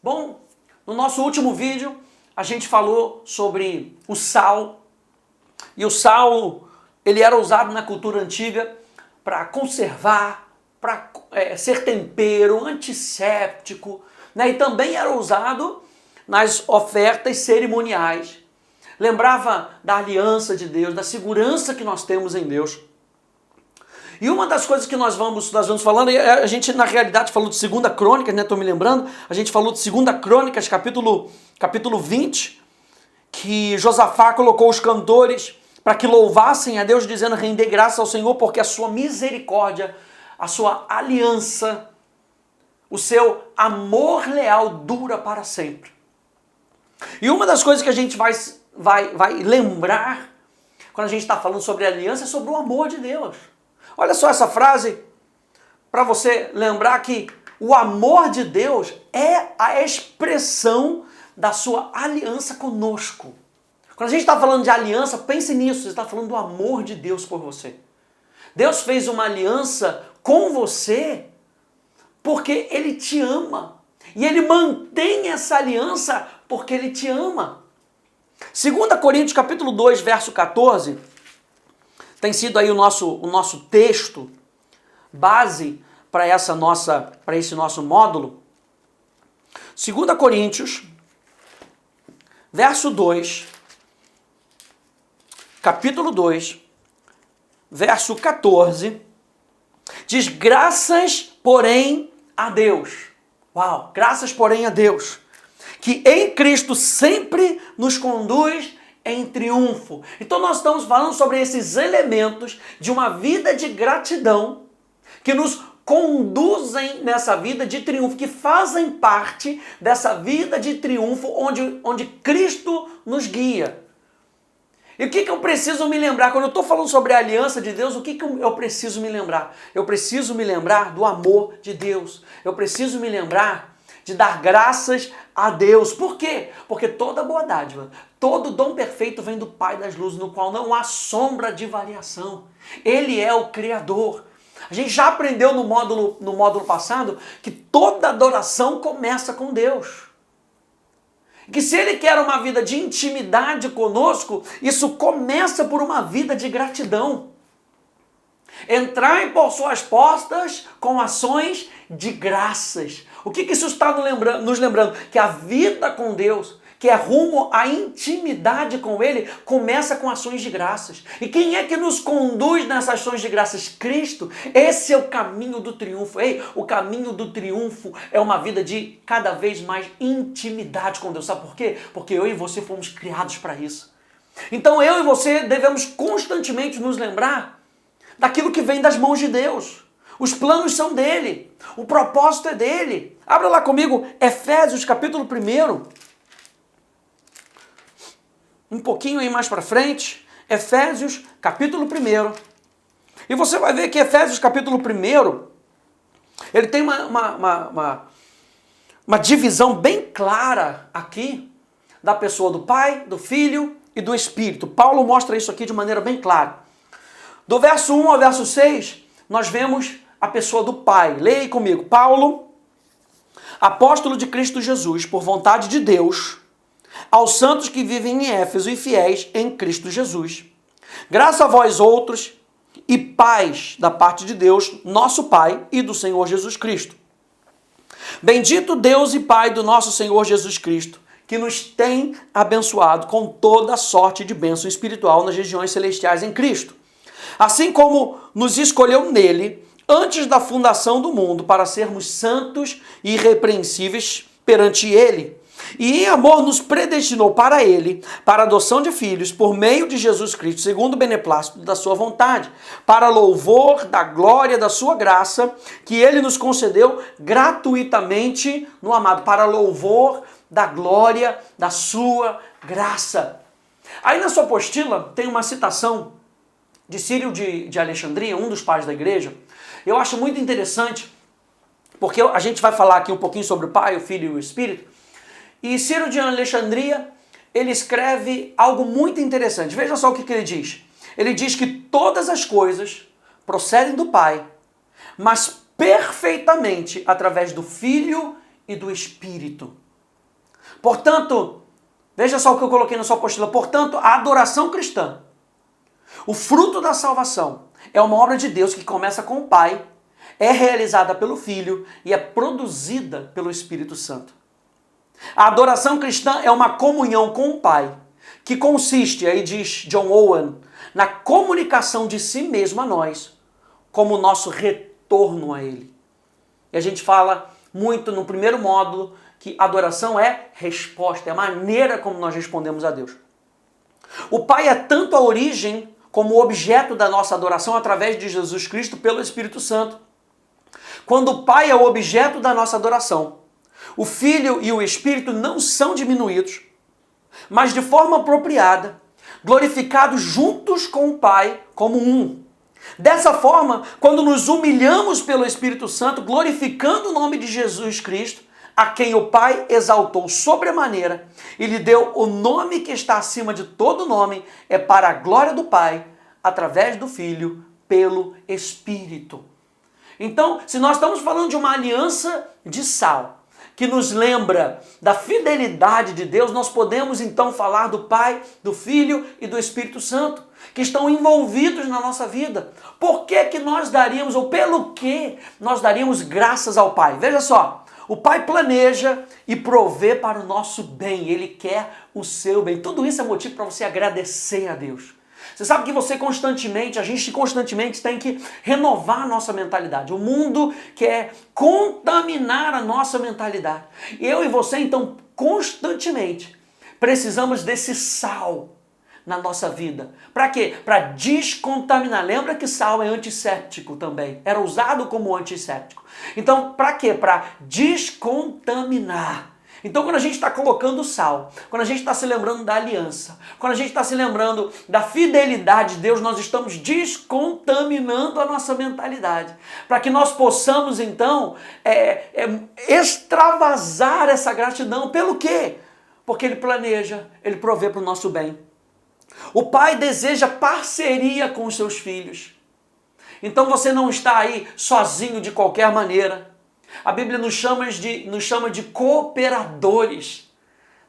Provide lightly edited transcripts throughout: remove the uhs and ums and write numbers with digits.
Bom, no nosso último vídeo a gente falou sobre o sal. E o sal, ele era usado na cultura antiga para conservar, para ser tempero, antisséptico, né? E também era usado nas ofertas cerimoniais. Lembrava da aliança de Deus, da segurança que nós temos em Deus. E uma das coisas que nós vamos falando, a gente na realidade falou de 2 Crônicas, né? Estou me lembrando, a gente falou de 2 Crônicas, capítulo 20, que Josafá colocou os cantores para que louvassem a Deus, dizendo: render graça ao Senhor, porque a sua misericórdia, a sua aliança, o seu amor leal dura para sempre. E uma das coisas que a gente vai lembrar quando a gente está falando sobre aliança é sobre o amor de Deus. Olha só essa frase, para você lembrar que o amor de Deus é a expressão da sua aliança conosco. Quando a gente está falando de aliança, pense nisso, você está falando do amor de Deus por você. Deus fez uma aliança com você porque Ele te ama. E Ele mantém essa aliança porque Ele te ama. 2 Coríntios capítulo 2, verso 14, tem sido aí o nosso texto base para esse nosso módulo. 2 Coríntios, verso 2, capítulo 2, verso 14, diz: graças, porém, a Deus. Uau! Graças, porém, a Deus, que em Cristo sempre nos conduz em triunfo. Então nós estamos falando sobre esses elementos de uma vida de gratidão que nos conduzem nessa vida de triunfo, que fazem parte dessa vida de triunfo onde Cristo nos guia. E o que eu preciso me lembrar? Quando eu estou falando sobre a aliança de Deus, o que eu preciso me lembrar? Eu preciso me lembrar do amor de Deus. Eu preciso me lembrar de dar graças a Deus. Por quê? Porque toda boa dádiva, todo dom perfeito vem do Pai das luzes, no qual não há sombra de variação. Ele é o Criador. A gente já aprendeu no módulo passado que toda adoração começa com Deus. Que se Ele quer uma vida de intimidade conosco, isso começa por uma vida de gratidão. Entrar por suas portas com ações de graças. O que isso está nos lembrando? Que a vida com Deus, que é rumo à intimidade com Ele, começa com ações de graças. E quem é que nos conduz nessas ações de graças? Cristo. Esse é o caminho do triunfo. Ei, o caminho do triunfo é uma vida de cada vez mais intimidade com Deus. Sabe por quê? Porque eu e você fomos criados para isso. Então eu e você devemos constantemente nos lembrar daquilo que vem das mãos de Deus. Os planos são dele. O propósito é dele. Abra lá comigo Efésios capítulo 1. Um pouquinho aí mais para frente. Efésios capítulo 1. E você vai ver que Efésios capítulo 1, ele tem uma divisão bem clara aqui da pessoa do Pai, do Filho e do Espírito. Paulo mostra isso aqui de maneira bem clara. Do verso 1 ao verso 6, nós vemos a pessoa do Pai. Leia aí comigo. Paulo, apóstolo de Cristo Jesus, por vontade de Deus, aos santos que vivem em Éfeso e fiéis em Cristo Jesus. Graça a vós outros e paz da parte de Deus, nosso Pai, e do Senhor Jesus Cristo. Bendito Deus e Pai do nosso Senhor Jesus Cristo, que nos tem abençoado com toda sorte de bênção espiritual nas regiões celestiais em Cristo. Assim como nos escolheu nele, antes da fundação do mundo, para sermos santos e irrepreensíveis perante ele. E em amor nos predestinou para ele, para a adoção de filhos, por meio de Jesus Cristo, segundo o beneplácito da sua vontade, para louvor da glória da sua graça, que ele nos concedeu gratuitamente no amado, para louvor da glória da sua graça. Aí na sua apostila tem uma citação de Círio de Alexandria, um dos pais da igreja. Eu acho muito interessante, porque a gente vai falar aqui um pouquinho sobre o Pai, o Filho e o Espírito. E Círio de Alexandria, ele escreve algo muito interessante. Veja só o que ele diz. Ele diz que todas as coisas procedem do Pai, mas perfeitamente através do Filho e do Espírito. Portanto, veja só o que eu coloquei na sua apostila. Portanto, a adoração cristã, o fruto da salvação, é uma obra de Deus que começa com o Pai, é realizada pelo Filho e é produzida pelo Espírito Santo. A adoração cristã é uma comunhão com o Pai, que consiste, aí diz John Owen, na comunicação de si mesmo a nós, como nosso retorno a Ele. E a gente fala muito no primeiro módulo que adoração é resposta, é a maneira como nós respondemos a Deus. O Pai é tanto a origem como o objeto da nossa adoração através de Jesus Cristo pelo Espírito Santo. Quando o Pai é o objeto da nossa adoração, o Filho e o Espírito não são diminuídos, mas de forma apropriada, glorificados juntos com o Pai como um. Dessa forma, quando nos humilhamos pelo Espírito Santo, glorificando o nome de Jesus Cristo, a quem o Pai exaltou sobremaneira e lhe deu o nome que está acima de todo nome, é para a glória do Pai, através do Filho, pelo Espírito. Então, se nós estamos falando de uma aliança de sal, que nos lembra da fidelidade de Deus, nós podemos então falar do Pai, do Filho e do Espírito Santo, que estão envolvidos na nossa vida. Por que que nós daríamos, ou pelo que nós daríamos graças ao Pai? Veja só, o Pai planeja e provê para o nosso bem, Ele quer o seu bem. Tudo isso é motivo para você agradecer a Deus. Você sabe que a gente constantemente tem que renovar a nossa mentalidade. O mundo quer contaminar a nossa mentalidade. Eu e você, então, constantemente precisamos desse sal na nossa vida. Para quê? Para descontaminar. Lembra que sal é antisséptico também. Era usado como antisséptico. Então, para quê? Para descontaminar. Então, quando a gente está colocando sal, quando a gente está se lembrando da aliança, quando a gente está se lembrando da fidelidade de Deus, nós estamos descontaminando a nossa mentalidade. Para que nós possamos, então, extravasar essa gratidão. Pelo quê? Porque Ele planeja, Ele provê para o nosso bem. O Pai deseja parceria com os seus filhos. Então você não está aí sozinho de qualquer maneira. A Bíblia nos chama de cooperadores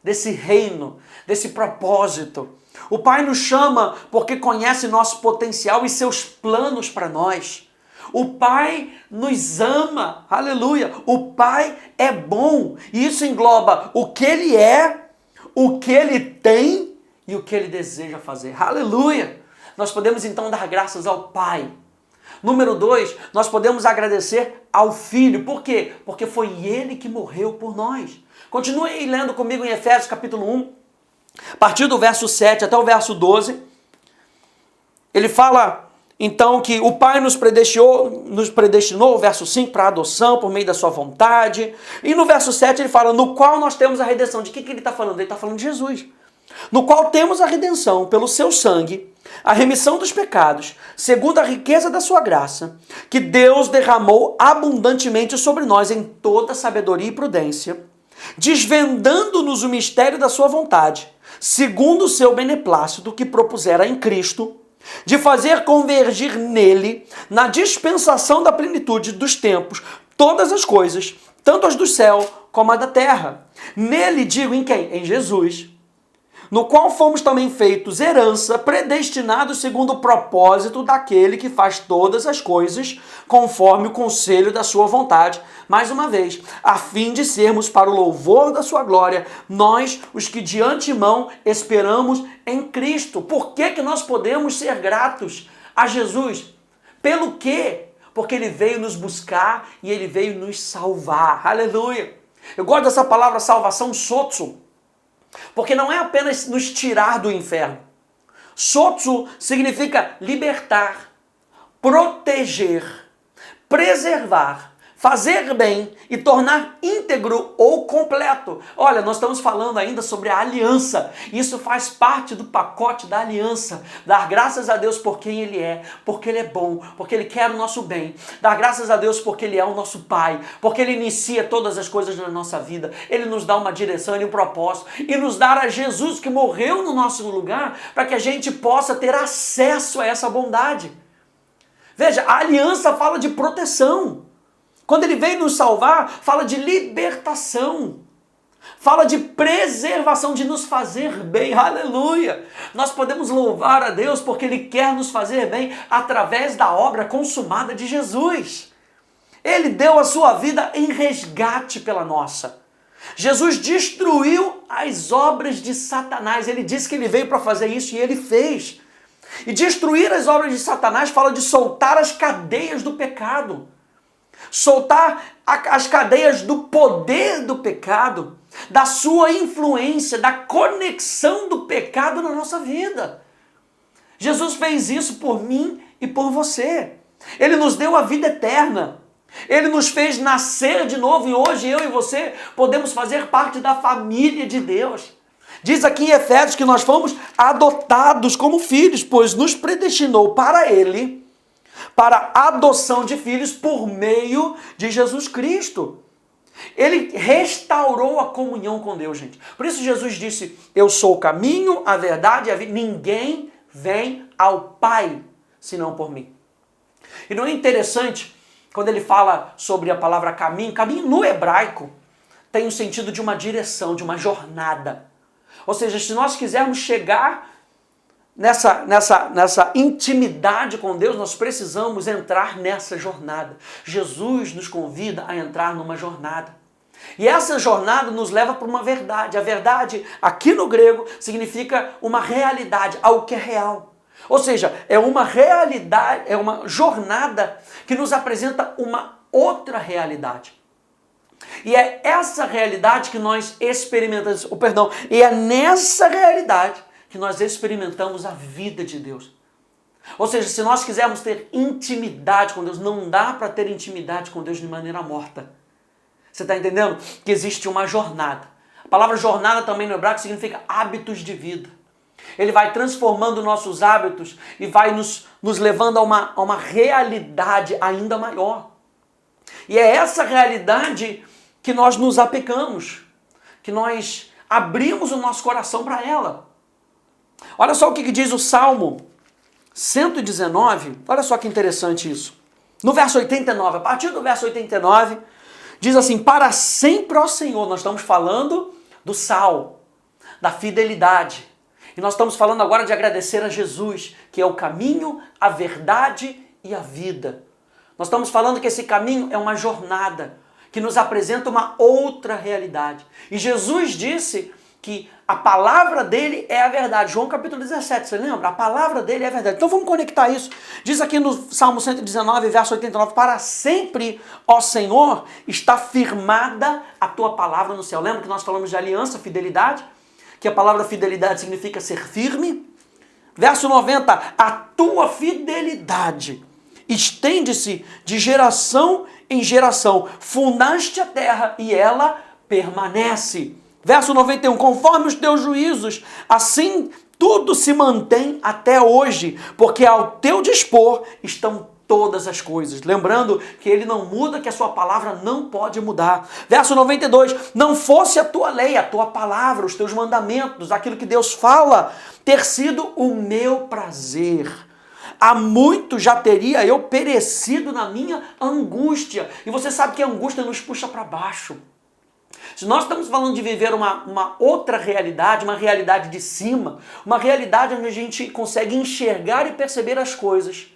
desse reino, desse propósito. O Pai nos chama porque conhece nosso potencial e seus planos para nós. O Pai nos ama, aleluia. O Pai é bom e isso engloba o que Ele é, o que Ele tem e o que Ele deseja fazer. Aleluia! Nós podemos então dar graças ao Pai. Número 2, nós podemos agradecer ao Filho. Por quê? Porque foi Ele que morreu por nós. Continue aí lendo comigo em Efésios capítulo 1, a partir do verso 7 até o verso 12. Ele fala então que o Pai nos predestinou, verso 5, para a adoção por meio da sua vontade. E no verso 7 ele fala, no qual nós temos a redenção. De que ele está falando? Ele está falando de Jesus. No qual temos a redenção pelo seu sangue, a remissão dos pecados, segundo a riqueza da sua graça, que Deus derramou abundantemente sobre nós em toda sabedoria e prudência, desvendando-nos o mistério da sua vontade, segundo o seu beneplácito que propusera em Cristo, de fazer convergir nele, na dispensação da plenitude dos tempos, todas as coisas, tanto as do céu como as da terra. Nele, digo em quem? Em Jesus, no qual fomos também feitos herança, predestinados segundo o propósito daquele que faz todas as coisas conforme o conselho da sua vontade, mais uma vez, a fim de sermos para o louvor da sua glória, nós, os que de antemão esperamos em Cristo. Por que que nós podemos ser gratos a Jesus? Pelo quê? Porque Ele veio nos buscar e Ele veio nos salvar. Aleluia! Eu gosto dessa palavra salvação, sotso. Porque não é apenas nos tirar do inferno. Sotso significa libertar, proteger, preservar, fazer bem e tornar íntegro ou completo. Olha, nós estamos falando ainda sobre a aliança. Isso faz parte do pacote da aliança. Dar graças a Deus por quem Ele é, porque Ele é bom, porque Ele quer o nosso bem. Dar graças a Deus porque Ele é o nosso Pai, porque Ele inicia todas as coisas na nossa vida. Ele nos dá uma direção e um propósito. E nos dar a Jesus que morreu no nosso lugar para que a gente possa ter acesso a essa bondade. Veja, a aliança fala de proteção. Quando Ele veio nos salvar, fala de libertação. Fala de preservação, de nos fazer bem, aleluia! Nós podemos louvar a Deus porque Ele quer nos fazer bem através da obra consumada de Jesus. Ele deu a sua vida em resgate pela nossa. Jesus destruiu as obras de Satanás, Ele disse que Ele veio para fazer isso e Ele fez. E destruir as obras de Satanás fala de soltar as cadeias do pecado, soltar as cadeias do poder do pecado, da sua influência, da conexão do pecado na nossa vida. Jesus fez isso por mim e por você. Ele nos deu a vida eterna. Ele nos fez nascer de novo e hoje eu e você podemos fazer parte da família de Deus. Diz aqui em Efésios que nós fomos adotados como filhos, pois nos predestinou para Ele, para a adoção de filhos por meio de Jesus Cristo. Ele restaurou a comunhão com Deus, gente. Por isso Jesus disse, eu sou o caminho, a verdade e a vida. Ninguém vem ao Pai, senão por mim. E não é interessante, quando ele fala sobre a palavra caminho, caminho no hebraico tem o sentido de uma direção, de uma jornada. Ou seja, se nós quisermos chegar nessa intimidade com Deus, nós precisamos entrar nessa jornada. Jesus nos convida a entrar numa jornada. E essa jornada nos leva para uma verdade. A verdade, aqui no grego, significa uma realidade, algo que é real. Ou seja, é uma realidade, é uma jornada que nos apresenta uma outra realidade. E é essa realidade que nós experimentamos, e é nessa realidade que nós experimentamos a vida de Deus. Ou seja, se nós quisermos ter intimidade com Deus, não dá para ter intimidade com Deus de maneira morta. Você está entendendo? Que existe uma jornada. A palavra jornada também no hebraico significa hábitos de vida. Ele vai transformando nossos hábitos e vai nos levando a uma realidade ainda maior. E é essa realidade que nós nos apegamos, que nós abrimos o nosso coração para ela. Olha só o que diz o Salmo 119, olha só que interessante isso. No verso 89, a partir do verso 89, diz assim, para sempre, ó Senhor, nós estamos falando do sal, da fidelidade. E nós estamos falando agora de agradecer a Jesus, que é o caminho, a verdade e a vida. Nós estamos falando que esse caminho é uma jornada, que nos apresenta uma outra realidade. E Jesus disse que a palavra dele é a verdade. João capítulo 17, você lembra? A palavra dele é a verdade. Então vamos conectar isso. Diz aqui no Salmo 119, verso 89, para sempre, ó Senhor, está firmada a tua palavra no céu. Lembra que nós falamos de aliança, fidelidade? Que a palavra fidelidade significa ser firme. Verso 90, a tua fidelidade estende-se de geração em geração. Fundaste a terra e ela permanece. Verso 91, conforme os teus juízos, assim tudo se mantém até hoje, porque ao teu dispor estão todas as coisas. Lembrando que ele não muda, que a sua palavra não pode mudar. Verso 92, não fosse a tua lei, a tua palavra, os teus mandamentos, aquilo que Deus fala, ter sido o meu prazer. Há muito já teria eu perecido na minha angústia. E você sabe que a angústia nos puxa para baixo. Se nós estamos falando de viver uma outra realidade, uma realidade de cima, uma realidade onde a gente consegue enxergar e perceber as coisas,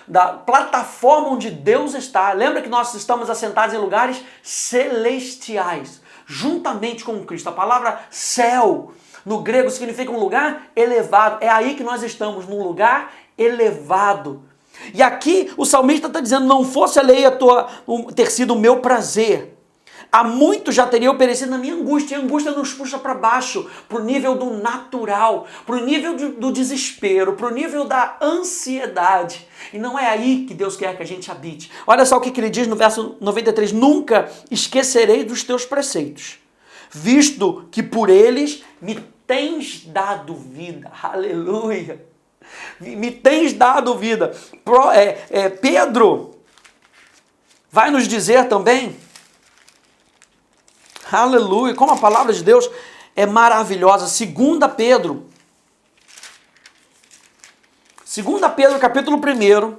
da plataforma onde Deus está. Lembra que nós estamos assentados em lugares celestiais, juntamente com Cristo. A palavra céu, no grego, significa um lugar elevado. É aí que nós estamos, num lugar elevado. E aqui o salmista está dizendo, não fosse a lei ter sido o meu prazer. Há muito já teria eu perecido na minha angústia. E a angústia nos puxa para baixo, para o nível do natural, para o nível do desespero, para o nível da ansiedade. E não é aí que Deus quer que a gente habite. Olha só o que ele diz no verso 93. Nunca esquecerei dos teus preceitos, visto que por eles me tens dado vida. Aleluia! Me tens dado vida. Pedro vai nos dizer também, aleluia, como a palavra de Deus é maravilhosa. 2 Pedro, capítulo 1,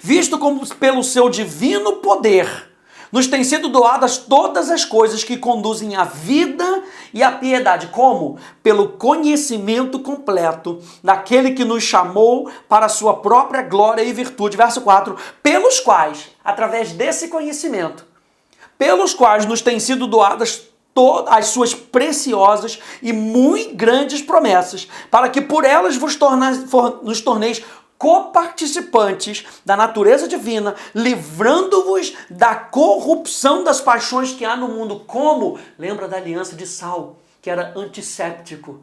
visto como pelo seu divino poder, nos têm sido doadas todas as coisas que conduzem à vida e à piedade. Como? Pelo conhecimento completo daquele que nos chamou para a sua própria glória e virtude. Verso 4. Pelos quais, através desse conhecimento, pelos quais nos têm sido doadas todas as suas preciosas e muito grandes promessas, para que por elas nos torneis coparticipantes da natureza divina, livrando-vos da corrupção das paixões que há no mundo. Como? Lembra da aliança de Sal, que era antisséptico.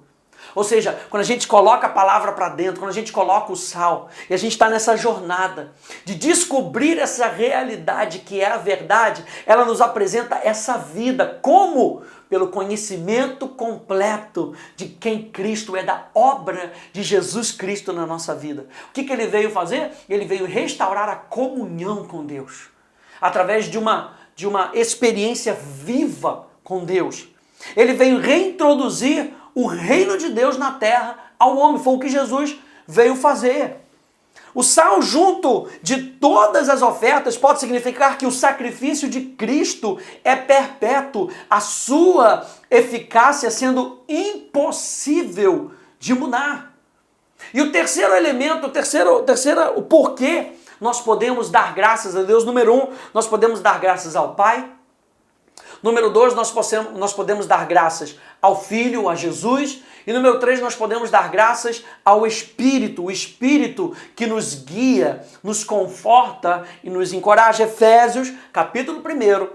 Ou seja, quando a gente coloca a palavra para dentro, quando a gente coloca o sal, e a gente está nessa jornada de descobrir essa realidade que é a verdade, ela nos apresenta essa vida. Como? Pelo conhecimento completo de quem Cristo é, da obra de Jesus Cristo na nossa vida. O que ele veio fazer? Ele veio restaurar a comunhão com Deus, através de uma experiência viva com Deus. Ele veio reintroduzir o reino de Deus na terra ao homem. Foi o que Jesus veio fazer. O sal, junto de todas as ofertas, pode significar que o sacrifício de Cristo é perpétuo, a sua eficácia sendo impossível de mudar. E o terceiro elemento, o porquê nós podemos dar graças a Deus. Número 1, nós podemos dar graças ao Pai. Número 2, nós podemos dar graças ao Filho, a Jesus. E número 3, nós podemos dar graças ao Espírito, o Espírito que nos guia, nos conforta e nos encoraja. Efésios, capítulo 1,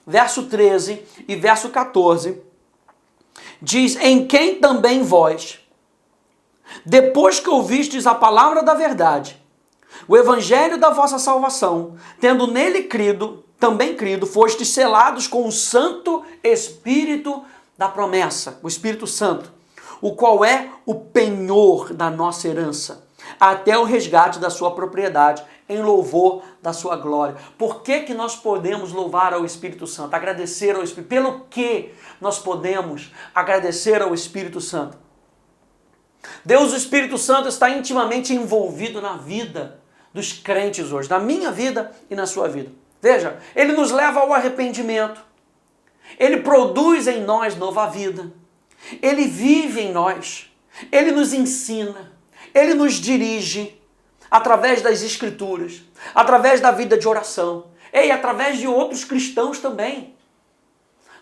verso 13 e verso 14, diz: em quem também vós, depois que ouvistes a palavra da verdade, o evangelho da vossa salvação, tendo nele também crido, fostes selados com o Santo Espírito da promessa, o Espírito Santo, o qual é o penhor da nossa herança, até o resgate da sua propriedade, em louvor da sua glória. Por que nós podemos louvar ao Espírito Santo, agradecer ao Espírito? Pelo que nós podemos agradecer ao Espírito Santo? Deus, o Espírito Santo, está intimamente envolvido na vida dos crentes hoje, na minha vida e na sua vida. Veja, ele nos leva ao arrependimento, ele produz em nós nova vida, ele vive em nós, ele nos ensina, ele nos dirige através das Escrituras, através da vida de oração, e através de outros cristãos também.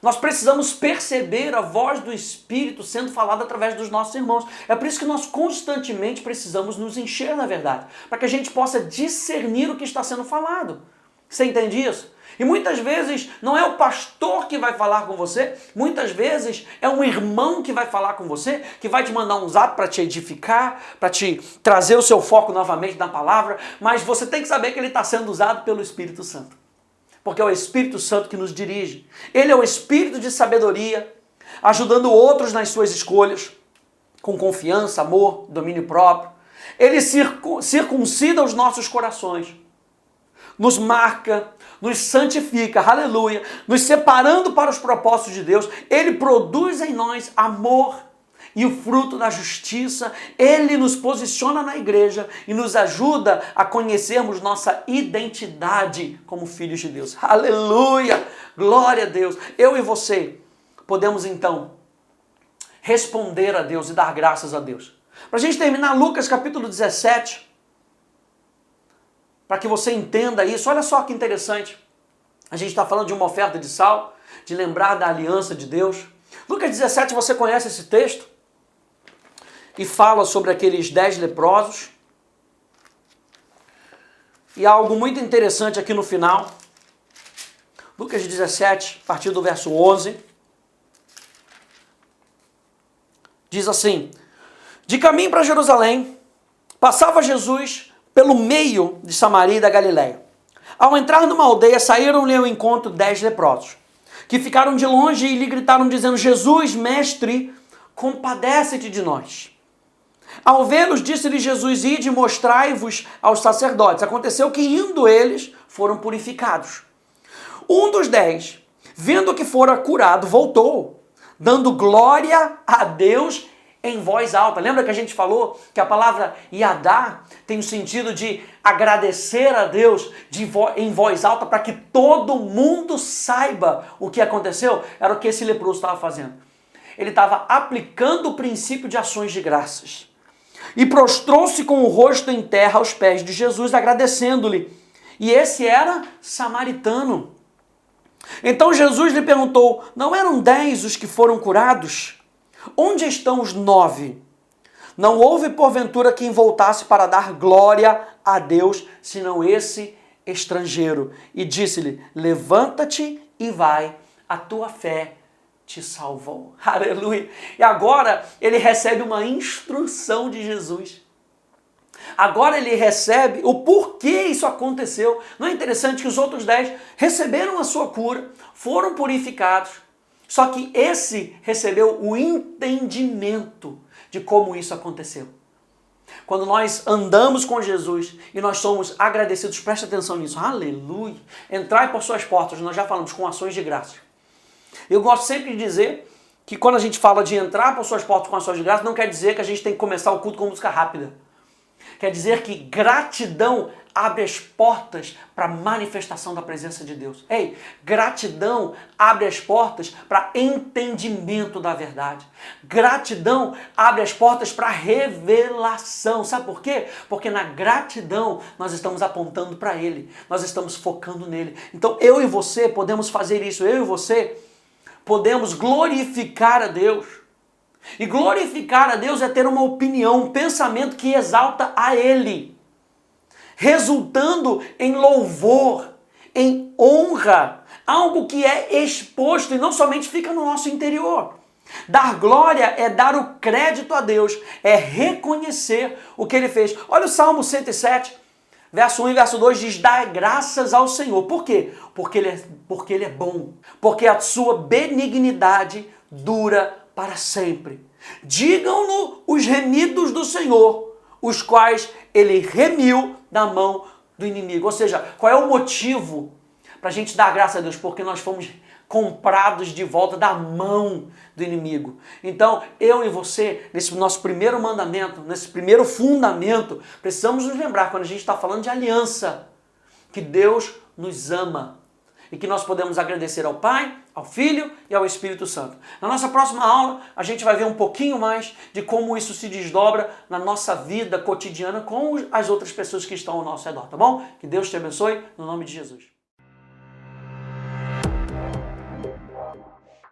Nós precisamos perceber a voz do Espírito sendo falada através dos nossos irmãos. É por isso que nós constantemente precisamos nos encher da verdade, para que a gente possa discernir o que está sendo falado. Você entende isso? E muitas vezes não é o pastor que vai falar com você, muitas vezes é um irmão que vai falar com você, que vai te mandar um zap para te edificar, para te trazer o seu foco novamente na palavra, mas você tem que saber que ele está sendo usado pelo Espírito Santo. Porque é o Espírito Santo que nos dirige. Ele é o Espírito de sabedoria, ajudando outros nas suas escolhas, com confiança, amor, domínio próprio. Ele circuncida os nossos corações, nos marca, nos santifica, aleluia, nos separando para os propósitos de Deus. Ele produz em nós amor e o fruto da justiça. Ele nos posiciona na igreja e nos ajuda a conhecermos nossa identidade como filhos de Deus. Aleluia! Glória a Deus! Eu e você podemos então responder a Deus e dar graças a Deus. Para a gente terminar, Lucas capítulo 17, para que você entenda isso. Olha só que interessante. A gente está falando de uma oferta de sal, de lembrar da aliança de Deus. Lucas 17, você conhece esse texto? E fala sobre aqueles 10 leprosos. E há algo muito interessante aqui no final. Lucas 17, a partir do verso 11. Diz assim: de caminho para Jerusalém, passava Jesus pelo meio de Samaria e da Galileia. Ao entrar numa aldeia, saíram-lhe ao encontro 10 leprosos, que ficaram de longe e lhe gritaram, dizendo: Jesus, mestre, compadece-te de nós. Ao vê-los, disse-lhe Jesus: ide, mostrai-vos aos sacerdotes. Aconteceu que, indo eles, foram purificados. Um dos 10, vendo que fora curado, voltou, dando glória a Deus em voz alta. Lembra que a gente falou que a palavra yadá tem o sentido de agradecer a Deus em voz alta para que todo mundo saiba o que aconteceu? Era o que esse leproso estava fazendo. Ele estava aplicando o princípio de ações de graças. E prostrou-se com o rosto em terra aos pés de Jesus, agradecendo-lhe. E esse era samaritano. Então Jesus lhe perguntou: não eram 10 os que foram curados? Onde estão os 9? Não houve porventura quem voltasse para dar glória a Deus, senão esse estrangeiro. E disse-lhe: levanta-te e vai, a tua fé te salvou. Aleluia! E agora ele recebe uma instrução de Jesus. Agora ele recebe o porquê isso aconteceu. Não é interessante que os outros 10 receberam a sua cura, foram purificados, só que esse recebeu o entendimento de como isso aconteceu. Quando nós andamos com Jesus e nós somos agradecidos, preste atenção nisso, aleluia, entrai por suas portas, nós já falamos, com ações de graça. Eu gosto sempre de dizer que quando a gente fala de entrar por suas portas com ações de graça, não quer dizer que a gente tem que começar o culto com música rápida. Quer dizer que gratidão abre as portas para a manifestação da presença de Deus. Ei, gratidão abre as portas para entendimento da verdade. Gratidão abre as portas para revelação. Sabe por quê? Porque na gratidão nós estamos apontando para Ele. Nós estamos focando nele. Então eu e você podemos fazer isso. Eu e você podemos glorificar a Deus. E glorificar a Deus é ter uma opinião, um pensamento que exalta a Ele, resultando em louvor, em honra, algo que é exposto e não somente fica no nosso interior. Dar glória é dar o crédito a Deus, é reconhecer o que Ele fez. Olha o Salmo 107, verso 1 e verso 2 diz: dá graças ao Senhor. Por quê? Porque Ele é bom, porque a sua benignidade dura para sempre. Digam-no os remidos do Senhor, os quais Ele remiu da mão do inimigo. Ou seja, qual é o motivo para a gente dar graça a Deus? Porque nós fomos comprados de volta da mão do inimigo. Então, eu e você, nesse nosso primeiro mandamento, nesse primeiro fundamento, precisamos nos lembrar, quando a gente está falando de aliança, que Deus nos ama. E que nós podemos agradecer ao Pai, ao Filho e ao Espírito Santo. Na nossa próxima aula, a gente vai ver um pouquinho mais de como isso se desdobra na nossa vida cotidiana com as outras pessoas que estão ao nosso redor, tá bom? Que Deus te abençoe, no nome de Jesus.